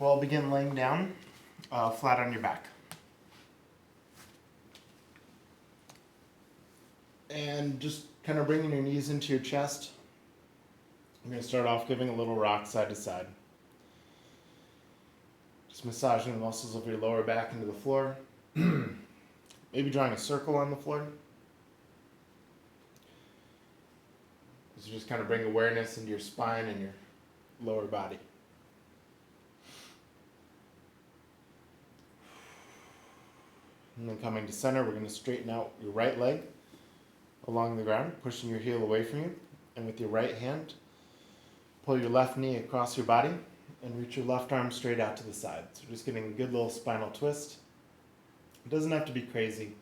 Well, begin laying down flat on your back. And just kind of bringing your knees into your chest. I'm going to start off giving a little rock side to side. Just massaging the muscles of your lower back into the floor. Maybe drawing a circle on the floor. So just kind of bring awareness into your spine and your lower body. And then coming to center, we're going to straighten out your right leg along the ground, pushing your heel away from you. And with your right hand, pull your left knee across your body and reach your left arm straight out to the side. So just getting a good little spinal twist. It doesn't have to be crazy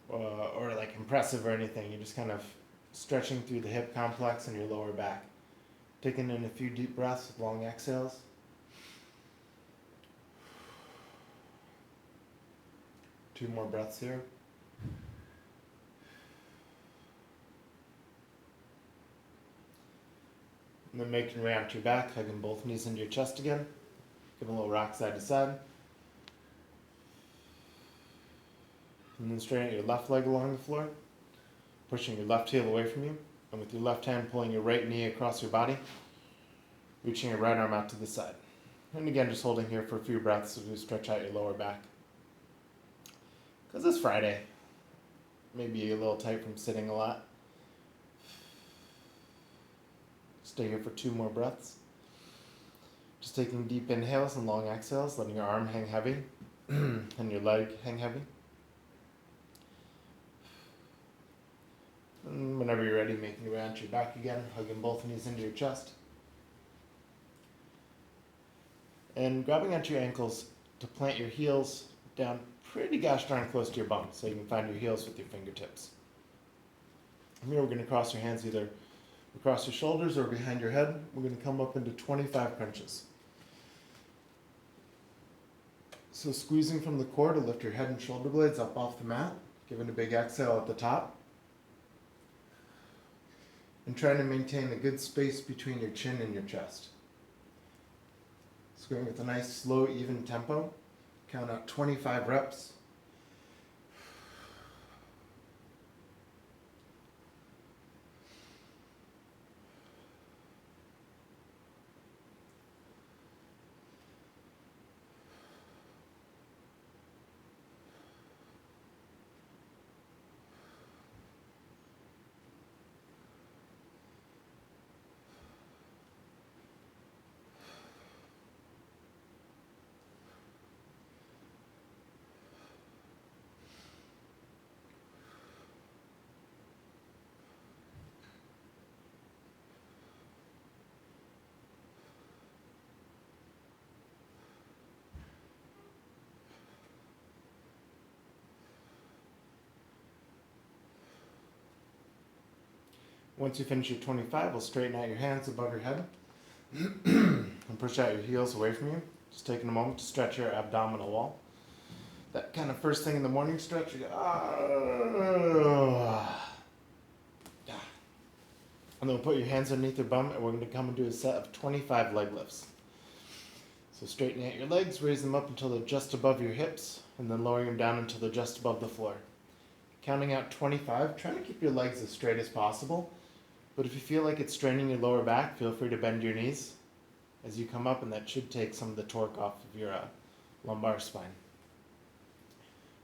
or like impressive or anything. You're just kind of stretching through the hip complex and your lower back. Taking in a few deep breaths with long exhales. Two more breaths here. And then making your way onto your back, hugging both knees into your chest again. Give a little rock side to side. And then straighten out your left leg along the floor. Pushing your left heel away from you. And with your left hand pulling your right knee across your body. Reaching your right arm out to the side. And again, just holding here for a few breaths as we stretch out your lower back. Because it's Friday. Maybe a little tight from sitting a lot. Stay here for two more breaths. Just taking deep inhales and long exhales, letting your arm hang heavy and your leg hang heavy. And whenever you're ready, making your way onto your back again, hugging both knees into your chest. And grabbing onto your ankles to plant your heels down pretty gosh darn close to your bum, so you can find your heels with your fingertips. From here, we're going to cross your hands either across your shoulders or behind your head. We're going to come up into 25 crunches. So squeezing from the core to lift your head and shoulder blades up off the mat, giving a big exhale at the top. And trying to maintain a good space between your chin and your chest. So going with a nice slow, even tempo. Count out 25 reps. Once you finish your 25, we'll straighten out your hands above your head and push out your heels away from you. Just taking a moment to stretch your abdominal wall. That kind of first thing in the morning stretch, you go, and then we'll put your hands underneath your bum and we're going to come and do a set of 25 leg lifts. So straightening out your legs, raise them up until they're just above your hips, and then lowering them down until they're just above the floor. Counting out 25, trying to keep your legs as straight as possible. But if you feel like it's straining your lower back, feel free to bend your knees as you come up, and that should take some of the torque off of your lumbar spine.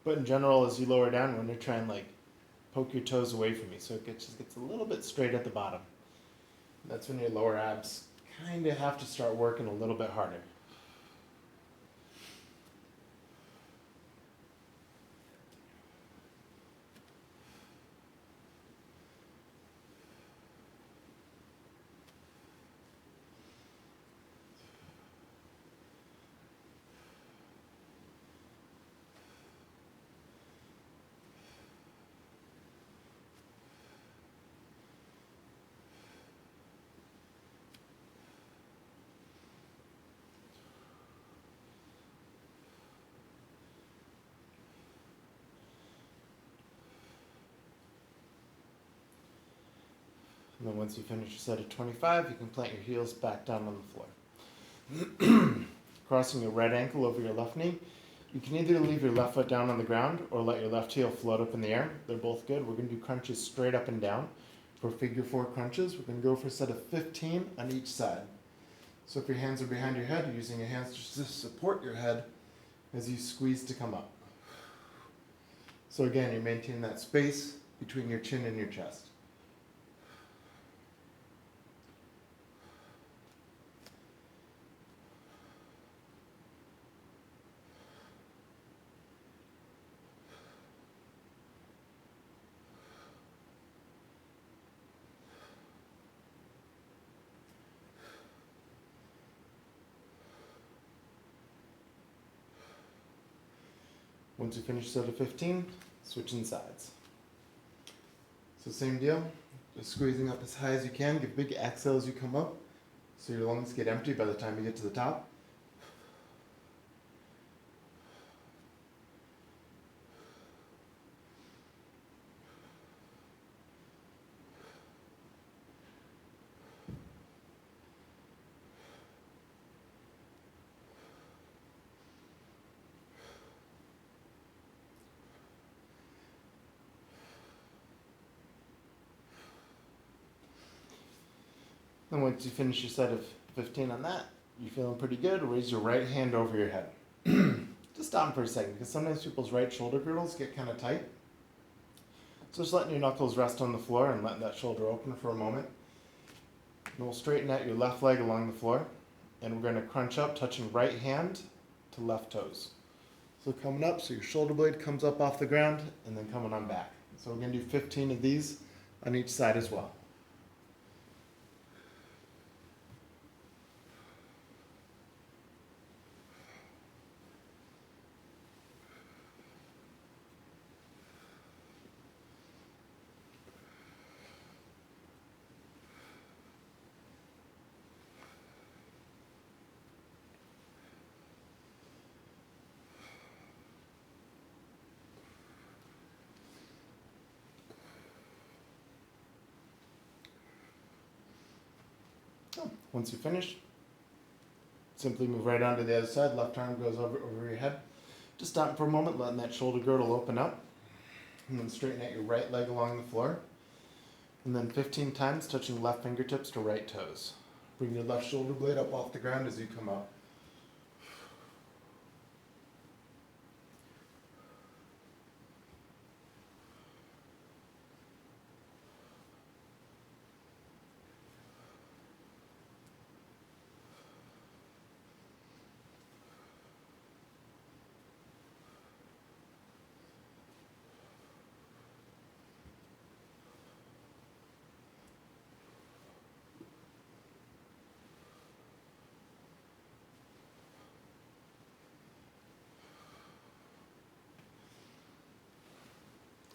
But in general, as you lower down, we're going to try and poke your toes away from you, so it just gets a little bit straight at the bottom. That's when your lower abs kind of have to start working a little bit harder. And then once you finish your set of 25, you can plant your heels back down on the floor. crossing your right ankle over your left knee. You can either leave your left foot down on the ground or let your left heel float up in the air. They're both good. We're going to do crunches straight up and down. For figure 4 crunches, we're going to go for a set of 15 on each side. So if your hands are behind your head, you're using your hands to support your head as you squeeze to come up. So again, you maintain that space between your chin and your chest. Once you finish set of 15, switching sides. So same deal, just squeezing up as high as you can, give big exhale as you come up, so your lungs get empty by the time you get to the top. And once you finish your set of 15 on that, you're feeling pretty good, raise your right hand over your head. Just stop for a second, because sometimes people's right shoulder girdles get kind of tight. So just letting your knuckles rest on the floor and letting that shoulder open for a moment. And we'll straighten out your left leg along the floor. And we're going to crunch up, touching right hand to left toes. So coming up, so your shoulder blade comes up off the ground, and then coming on back. So we're going to do 15 of these on each side as well. Once you finish, simply move right onto the other side. Left arm goes over your head. Just stop for a moment, letting that shoulder girdle open up. And then straighten out your right leg along the floor. And then 15 times, touching left fingertips to right toes. Bring your left shoulder blade up off the ground as you come up.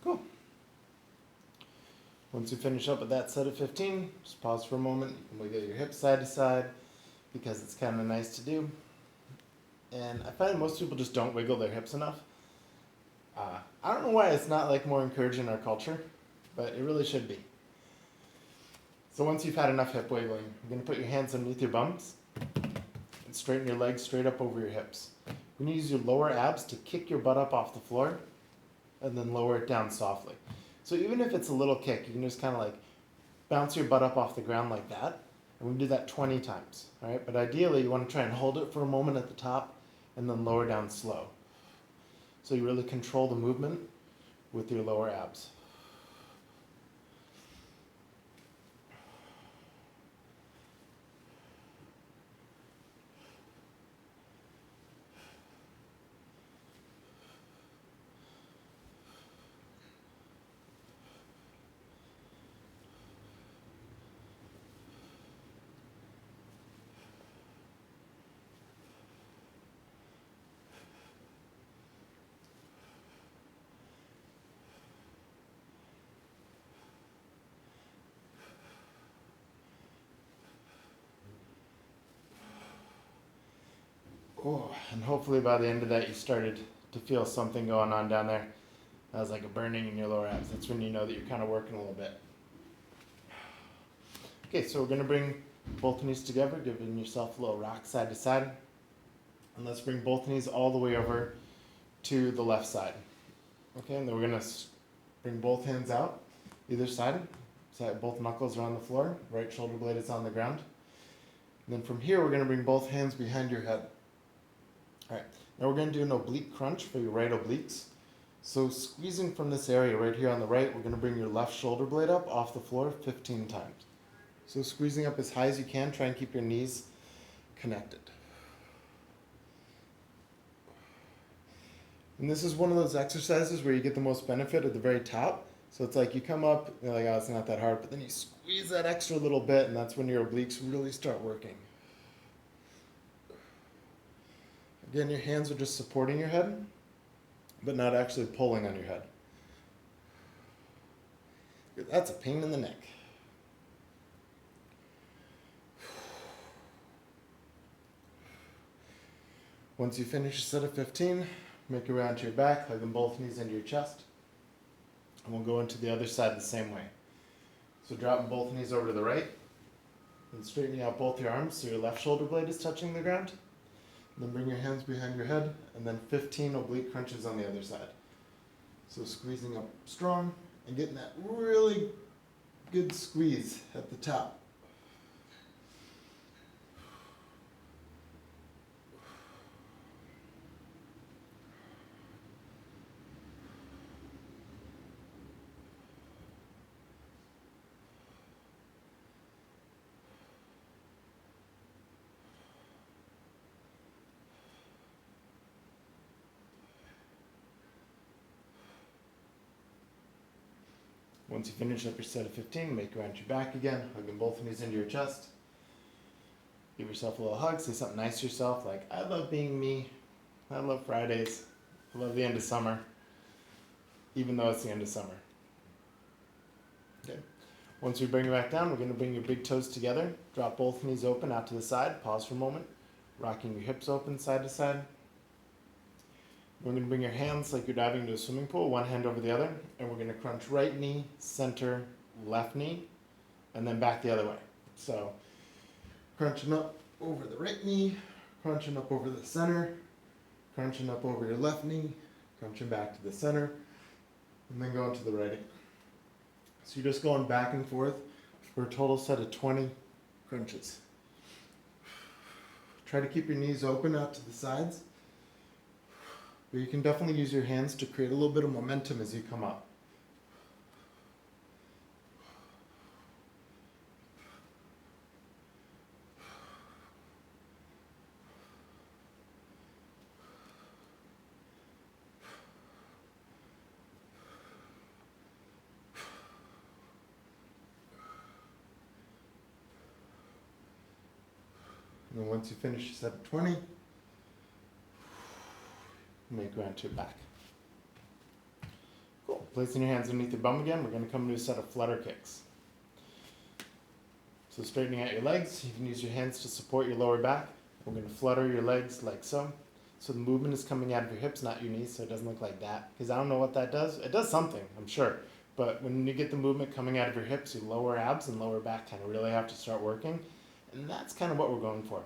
Cool. Once you finish up with that set of 15, just pause for a moment. You can wiggle your hips side to side because it's kind of nice to do. And I find most people just don't wiggle their hips enough. I don't know why it's not like more encouraged in our culture, but it really should be. So once you've had enough hip wiggling, you're going to put your hands underneath your bums and straighten your legs straight up over your hips. You're going to use your lower abs to kick your butt up off the floor and then lower it down softly. So even if it's a little kick, you can just kind of like bounce your butt up off the ground like that. And we do that 20 times, all right? But ideally, you want to try and hold it for a moment at the top and then lower down slow. So you really control the movement with your lower abs. Oh, and hopefully by the end of that you started to feel something going on down there. That was like a burning in your lower abs. That's when you know that you're kind of working a little bit. Okay, so we're going to bring both knees together, giving yourself a little rock side to side. And let's bring both knees all the way over to the left side. Okay, and then we're gonna bring both hands out, either side, so that both knuckles are on the floor, right shoulder blade is on the ground. And then from here, we're gonna bring both hands behind your head. All right, now we're gonna do an oblique crunch for your right obliques. So squeezing from this area right here on the right, we're gonna bring your left shoulder blade up off the floor 15 times. So squeezing up as high as you can, try and keep your knees connected. And this is one of those exercises where you get the most benefit at the very top. So it's like you come up, you're like, oh, it's not that hard, but then you squeeze that extra little bit, and that's when your obliques really start working. Again, your hands are just supporting your head, but not actually pulling on your head. That's a pain in the neck. Once you finish a set of 15, make your way onto your back, hugging both knees into your chest. And we'll go into the other side the same way. So dropping both knees over to the right, and straightening out both your arms so your left shoulder blade is touching the ground. And then bring your hands behind your head, and then 15 oblique crunches on the other side. So squeezing up strong, and getting that really good squeeze at the top. Once you finish up your set of 15, make your way onto your back again, hugging both knees into your chest. Give yourself a little hug, say something nice to yourself, like, I love being me, I love Fridays, I love the end of summer, even though it's the end of summer. Okay. Once we bring you back down, we're going to bring your big toes together, drop both knees open out to the side, pause for a moment, rocking your hips open side to side. We're going to bring your hands like you're diving into a swimming pool, one hand over the other, and we're going to crunch right knee, center, left knee, and then back the other way. So crunching up over the right knee, crunching up over the center, crunching up over your left knee, crunching back to the center, and then going to the right. So you're just going back and forth for a total set of 20 crunches. Try to keep your knees open out to the sides. But you can definitely use your hands to create a little bit of momentum as you come up. And then once you finish your set of 20, make your way onto your back. Cool. Placing your hands underneath your bum again, we're going to come to a set of flutter kicks. So straightening out your legs, you can use your hands to support your lower back. We're going to flutter your legs like so. So the movement is coming out of your hips, not your knees, so it doesn't look like that. Because I don't know what that does. It does something, I'm sure. But when you get the movement coming out of your hips, your lower abs and lower back kind of really have to start working. And that's kind of what we're going for.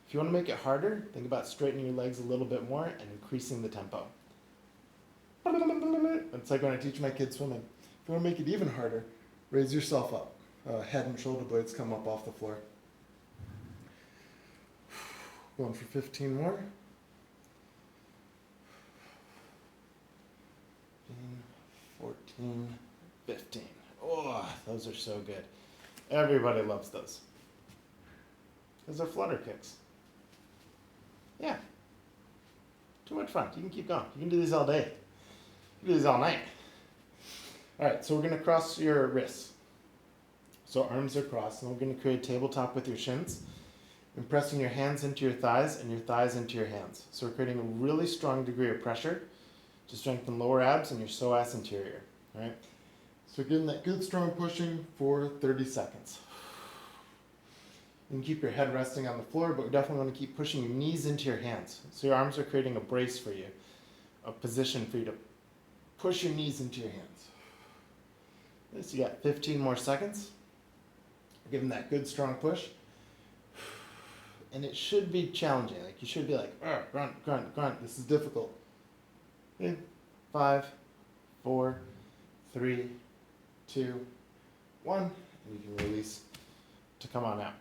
If you want to make it harder, think about straightening your legs a little bit more and increasing the tempo. It's like when I teach my kids swimming. If you want to make it even harder, raise yourself up. Head and shoulder blades come up off the floor. Going for 15 more. 14, 15. Oh, those are so good. Everybody loves those. Those are flutter kicks. Yeah. Too much fun. You can keep going. You can do these all day. You can do these all night. All right, so we're going to cross your wrists. So arms are crossed, and we're going to create a tabletop with your shins, and pressing your hands into your thighs and your thighs into your hands. So we're creating a really strong degree of pressure to strengthen lower abs and your psoas anterior. All right? So we're getting that good strong pushing for 30 seconds. You can keep your head resting on the floor, but we definitely want to keep pushing your knees into your hands. So your arms are creating a brace for you, a position for you to push your knees into your hands. So you got 15 more seconds. Give them that good strong push. and it should be challenging. Like you should be like, grunt, grunt, grunt. This is difficult. Okay. 5, 4, 3, 2, 1, and you can release to come on out.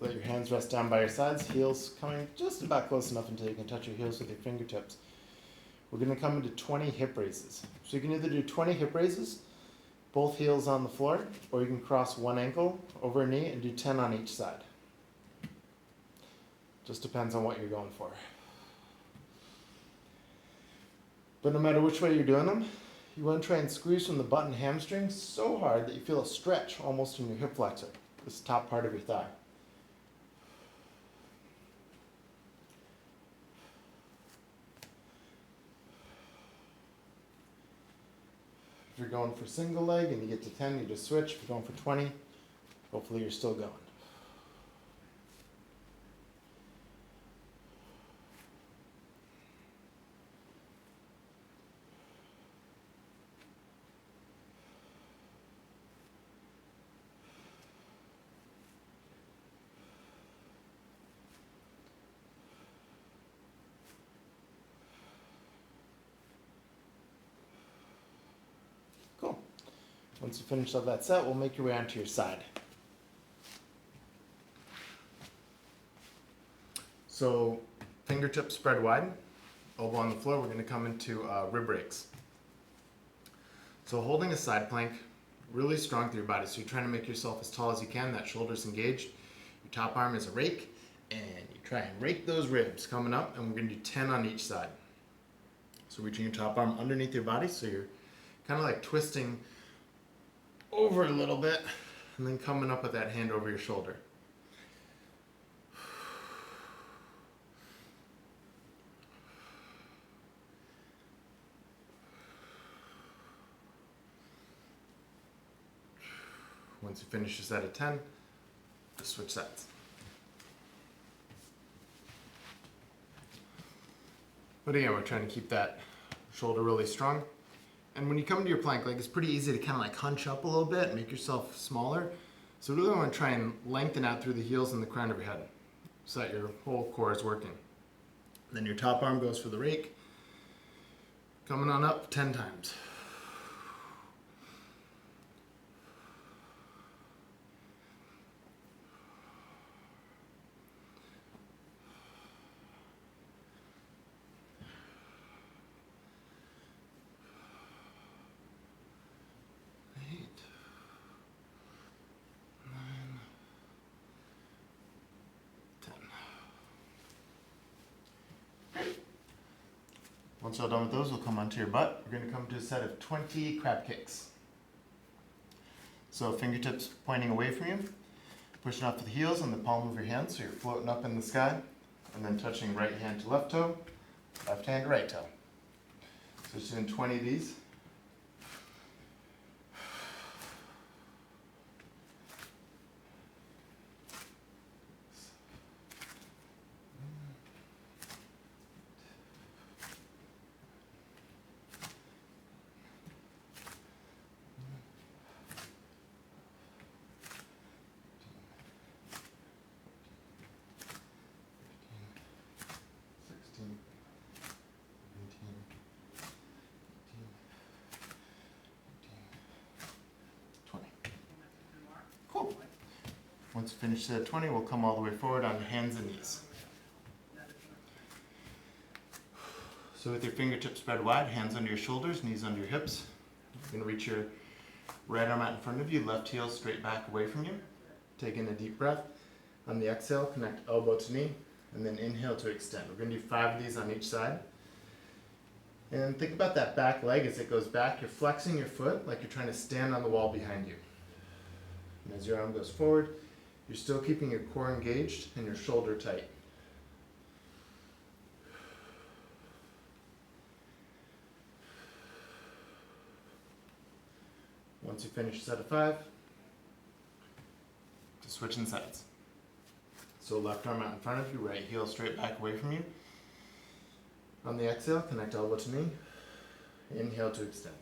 Let your hands rest down by your sides, heels coming just about close enough until you can touch your heels with your fingertips. We're going to come into 20 hip raises. So you can either do 20 hip raises, both heels on the floor, or you can cross one ankle over a knee and do 10 on each side. Just depends on what you're going for. But no matter which way you're doing them, you want to try and squeeze from the butt and hamstring so hard that you feel a stretch almost in your hip flexor, this top part of your thigh. If you're going for single leg and you get to 10, you just switch. If you're going for 20, hopefully you're still going. Cool. Once you finish up that set, we'll make your way onto your side. So fingertips spread wide, elbow on the floor. We're going to come into rib rakes. So holding a side plank, really strong through your body. So you're trying to make yourself as tall as you can. That shoulder's engaged. Your top arm is a rake, and you try and rake those ribs coming up, and we're going to do 10 on each side. So reaching your top arm underneath your body, so you're kind of like twisting over a little bit, and then coming up with that hand over your shoulder. Once you finish your set of 10, just switch sides. But again, we're trying to keep that shoulder really strong. And when you come to your plank leg, it's pretty easy to kind of like hunch up a little bit, make yourself smaller. So really want to try and lengthen out through the heels and the crown of your head so that your whole core is working. And then your top arm goes for the rake, coming on up 10 times. Once you're done with those, we'll come onto your butt. We're going to come to a set of 20 crab kicks. So fingertips pointing away from you, pushing off to the heels on the palm of your hand, so you're floating up in the sky, and then touching right hand to left toe, left hand to right toe. So just doing 20 of these. Cool. Once you finish set 20, we'll come all the way forward on hands and knees. So with your fingertips spread wide, hands under your shoulders, knees under your hips. You're going to reach your right arm out in front of you, left heel straight back away from you. Take in a deep breath. On the exhale, connect elbow to knee, and then inhale to extend. We're going to do 5 of these on each side. And think about that back leg as it goes back. You're flexing your foot like you're trying to stand on the wall behind you. And as your arm goes forward, you're still keeping your core engaged and your shoulder tight. Once you finish a set of 5, just switching sides. So left arm out in front of you, right heel straight back away from you. On the exhale, connect elbow to knee. Inhale to extend.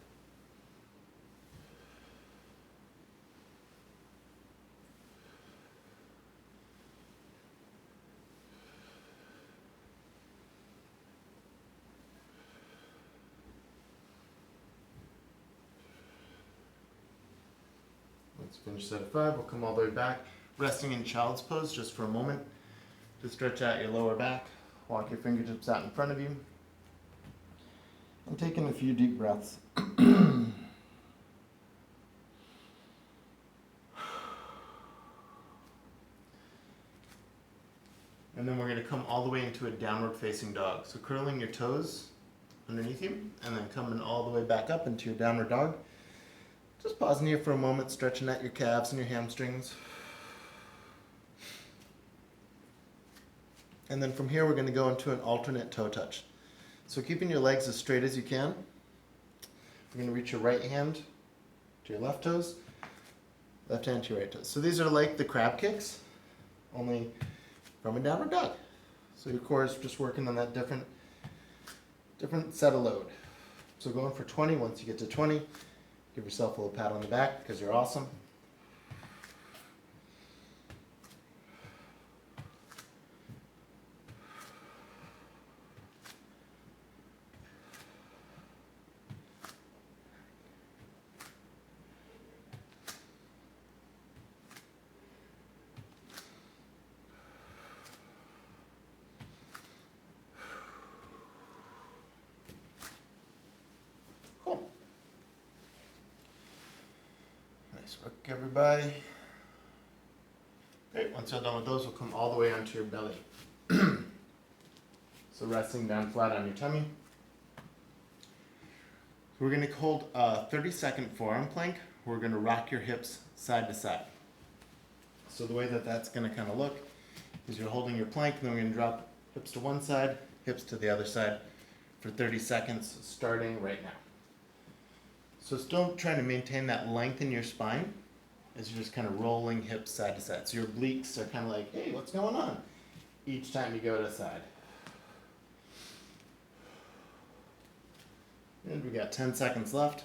Let's finish set of 5. We'll come all the way back, resting in child's pose just for a moment to stretch out your lower back. Walk your fingertips out in front of you. And take in a few deep breaths. And then we're going to come all the way into a downward facing dog. So curling your toes underneath you, and then coming all the way back up into your downward dog. Just pausing here for a moment, stretching out your calves and your hamstrings. And then from here we're going to go into an alternate toe touch. So keeping your legs as straight as you can. We're going to reach your right hand to your left toes, left hand to your right toes. So these are like the crab kicks, only from a downward dog. So your core is just working on that different set of load. So going for 20, once you get to 20, give yourself a little pat on the back because you're awesome. Nice work, everybody. Great, once you're done with those, we'll come all the way onto your belly. So resting down flat on your tummy. We're going to hold a 30-second forearm plank. We're going to rock your hips side to side. So the way that that's going to kind of look is you're holding your plank, and then we're going to drop hips to one side, hips to the other side for 30 seconds, starting right now. So still trying to maintain that length in your spine as you're just kind of rolling hips side to side. So your obliques are kind of like, hey, what's going on? Each time you go to the side. And we got 10 seconds left.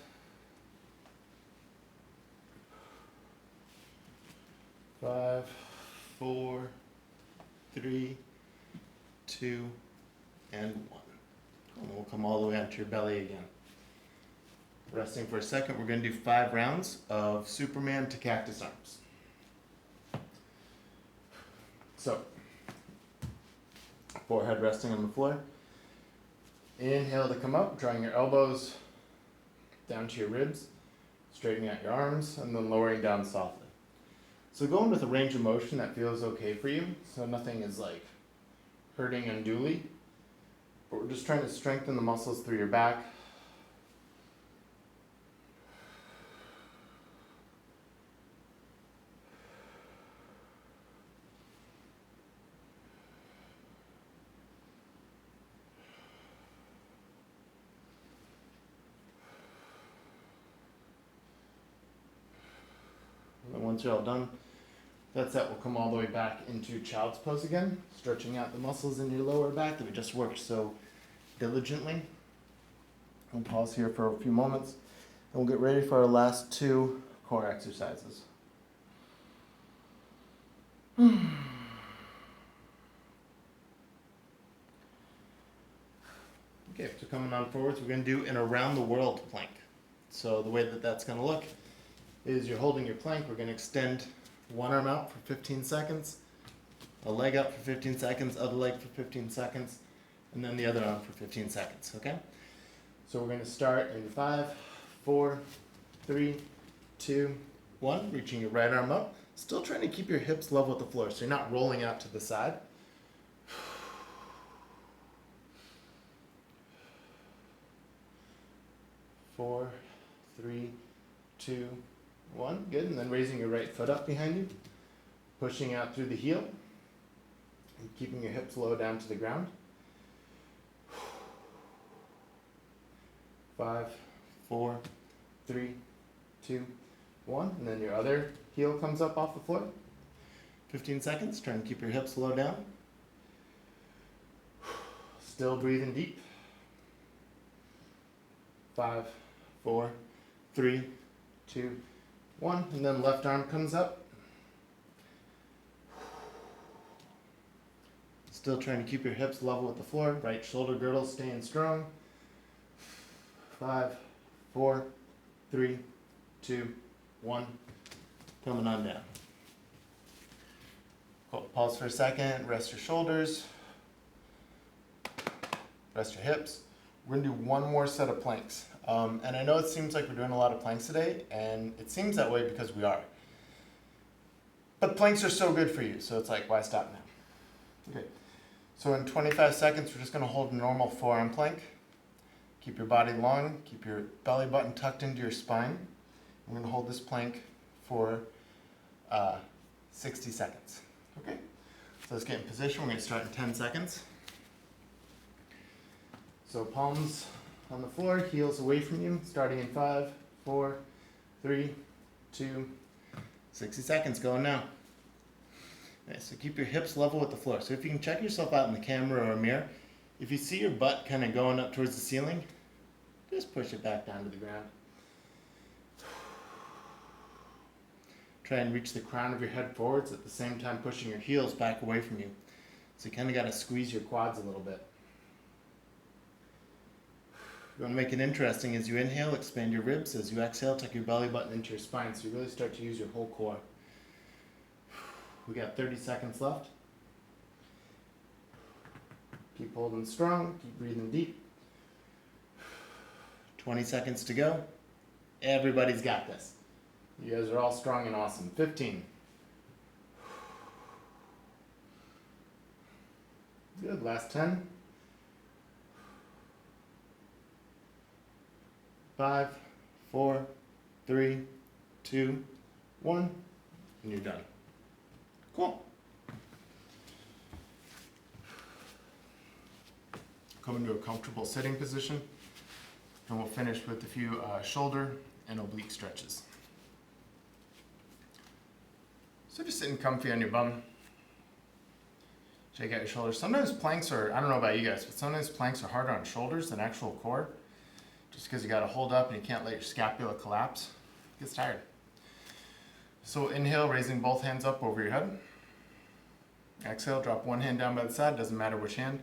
5, 4, 3, 2, and 1. And we'll come all the way onto your belly again. Resting for a second, we're going to do 5 rounds of Superman to cactus arms. So, forehead resting on the floor. Inhale to come up, drawing your elbows down to your ribs, straightening out your arms, and then lowering down softly. So going with a range of motion that feels okay for you, so nothing is like hurting unduly, but we're just trying to strengthen the muscles through your back. And once you're all done, that's it. We'll come all the way back into child's pose again, stretching out the muscles in your lower back that we just worked so diligently. We'll pause here for a few moments, and we'll get ready for our last 2 core exercises. Okay, so coming on forwards, we're going to do an around the world plank. So the way that that's going to look is you're holding your plank. We're going to extend one arm out for 15 seconds, a leg up for 15 seconds, other leg for 15 seconds, and then the other arm for 15 seconds, okay? So we're going to start in 5, 4, 3, 2, 1, reaching your right arm up. Still trying to keep your hips level with the floor, so you're not rolling out to the side. 4, 3, 2, 1. Good. And then raising your right foot up behind you, pushing out through the heel, and keeping your hips low down to the ground. 5, 4, 3, 2, 1. And then your other heel comes up off the floor. 15 seconds. Try and keep your hips low down. Still breathing deep. 5, 4, 3, 2, 1. And then left arm comes up. Still trying to keep your hips level with the floor. Right shoulder girdle staying strong. 5, 4, 3, 2, 1. Coming on down. Cool. Pause for a second, rest your shoulders, rest your hips. We're gonna do one more set of planks. And I know it seems like we're doing a lot of planks today, and it seems that way because we are. But planks are so good for you, so it's like, why stop now? Okay, so in 25 seconds, we're just gonna hold a normal forearm plank. Keep your body long, keep your belly button tucked into your spine. We're gonna hold this plank for 60 seconds, okay? So let's get in position. We're gonna start in 10 seconds. So palms on the floor, heels away from you, starting in 5, 4, 3, 2, 60 seconds, going now. Okay, so keep your hips level with the floor. So if you can check yourself out in the camera or a mirror, if you see your butt kind of going up towards the ceiling, just push it back down to the ground. Try and reach the crown of your head forwards at the same time pushing your heels back away from you. So you kind of got to squeeze your quads a little bit. You want to make it interesting. As you inhale, expand your ribs. As you exhale, tuck your belly button into your spine so you really start to use your whole core. We got 30 seconds left. Keep holding strong, keep breathing deep. 20 seconds to go. Everybody's got this. You guys are all strong and awesome. 15. Good, last 10. 5, 4, 3, 2, 1, and you're done. Cool. Come into a comfortable sitting position, and we'll finish with a few shoulder and oblique stretches. So just sitting comfy on your bum. Shake out your shoulders. Sometimes planks are, I don't know about you guys, but sometimes planks are harder on shoulders than actual core. Just because you got to hold up and you can't let your scapula collapse. It gets tired. So inhale, raising both hands up over your head. Exhale, drop one hand down by the side, doesn't matter which hand.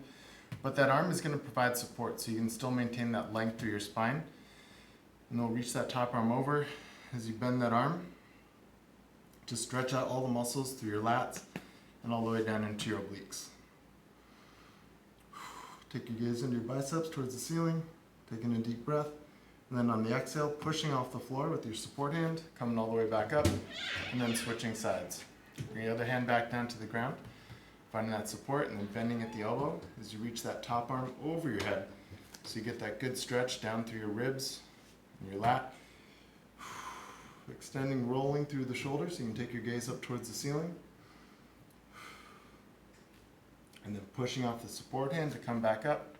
But that arm is going to provide support so you can still maintain that length through your spine. And then we'll reach that top arm over as you bend that arm to stretch out all the muscles through your lats and all the way down into your obliques. Take your gaze into your biceps towards the ceiling, taking a deep breath. And then on the exhale, pushing off the floor with your support hand, coming all the way back up, and then switching sides. Bring your other hand back down to the ground, finding that support, and then bending at the elbow as you reach that top arm over your head. So you get that good stretch down through your ribs and your lat. Extending, rolling through the shoulders, so you can take your gaze up towards the ceiling. And then pushing off the support hand to come back up.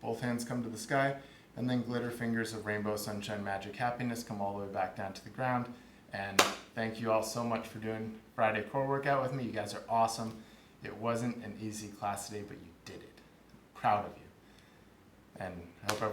Both hands come to the sky. And then glitter fingers of rainbow, sunshine, magic, happiness come all the way back down to the ground. And thank you all so much for doing Friday core workout with me. You guys are awesome. It wasn't an easy class today, but you did it. I'm proud of you. And I hope everyone